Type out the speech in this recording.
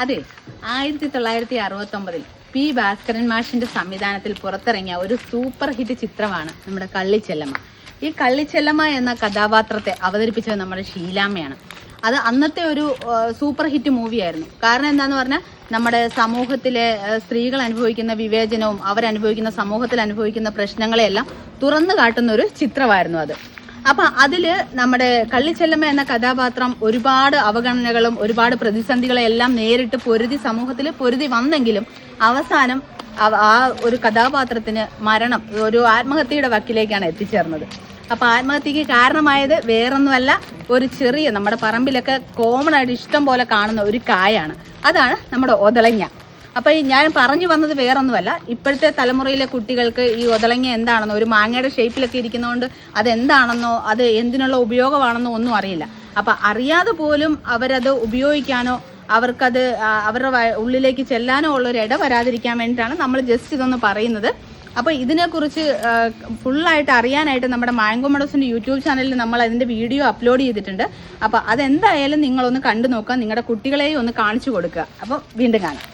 അതെ, 1969 പി ഭാസ്കരൻ മാഷിന്റെ സംവിധാനത്തിൽ പുറത്തിറങ്ങിയ ഒരു സൂപ്പർ ഹിറ്റ് ചിത്രമാണ് നമ്മുടെ കള്ളിച്ചെല്ലമ്മ. ഈ കള്ളിച്ചെല്ലമ്മ എന്ന കഥാപാത്രത്തെ അവതരിപ്പിച്ചത് നമ്മുടെ ഷീലാമ്മയാണ്. അത് അന്നത്തെ ഒരു സൂപ്പർ ഹിറ്റ് മൂവിയായിരുന്നു. കാരണം എന്താന്ന് പറഞ്ഞാൽ നമ്മുടെ സമൂഹത്തിലെ സ്ത്രീകൾ അനുഭവിക്കുന്ന വിവേചനവും അവരനുഭവിക്കുന്ന സമൂഹത്തിൽ അനുഭവിക്കുന്ന പ്രശ്നങ്ങളെയെല്ലാം തുറന്നു കാട്ടുന്ന ഒരു ചിത്രമായിരുന്നു അത്. അപ്പൊ അതില് നമ്മുടെ കള്ളിച്ചെല്ലമ്മ എന്ന കഥാപാത്രം ഒരുപാട് അവഗണനകളും ഒരുപാട് പ്രതിസന്ധികളെല്ലാം നേരിട്ട് സമൂഹത്തിൽ പൊരുതി വന്നെങ്കിലും അവസാനം ആ ഒരു കഥാപാത്രത്തിന് മരണം ഒരു ആത്മഹത്യയുടെ വക്കിലേക്കാണ് എത്തിച്ചേർന്നത്. അപ്പൊ ആത്മഹത്യക്ക് കാരണമായത് വേറൊന്നുമല്ല, ഒരു ചെറിയ നമ്മുടെ പറമ്പിലൊക്കെ കോമൺ ആയിട്ട് ഇഷ്ടം പോലെ കാണുന്ന ഒരു കായാണ്. അതാണ് നമ്മുടെ ഒതളങ്ങ. അപ്പൊ ഞാൻ പറഞ്ഞു വന്നത് വേറൊന്നുമല്ല, ഇപ്പോഴത്തെ തലമുറയിലെ കുട്ടികൾക്ക് ഈ ഒതളങ്ങ എന്താണെന്നോ, ഒരു മാങ്ങയുടെ ഷേപ്പിലൊക്കെ ഇരിക്കുന്നതുകൊണ്ട് അതെന്താണെന്നോ അത് എന്തിനുള്ള ഉപയോഗമാണെന്നോ ഒന്നും അറിയില്ല. അപ്പൊ അറിയാതെ പോലും അവരത് ഉപയോഗിക്കാനോ അവർക്കത് അവരുടെ ഉള്ളിലേക്ക് ചെല്ലാനോ ഉള്ളൊരു ഇട വരാതിരിക്കാൻ വേണ്ടിയിട്ടാണ് നമ്മൾ ജസ്റ്റ് ഇതൊന്ന് പറയുന്നത്. അപ്പോൾ ഇതിനെക്കുറിച്ച് ഫുള്ളായിട്ട് അറിയാനായിട്ട് നമ്മുടെ മാംഗോ മെഡോസിൻ്റെ യൂട്യൂബ് ചാനലിൽ നമ്മൾ അതിൻ്റെ വീഡിയോ അപ്ലോഡ് ചെയ്തിട്ടുണ്ട്. അപ്പോൾ അതെന്തായാലും നിങ്ങളൊന്ന് കണ്ടു നോക്കുക, നിങ്ങളുടെ കുട്ടികളെയും ഒന്ന് കാണിച്ചു കൊടുക്കുക. അപ്പോൾ വീണ്ടും കാണാം.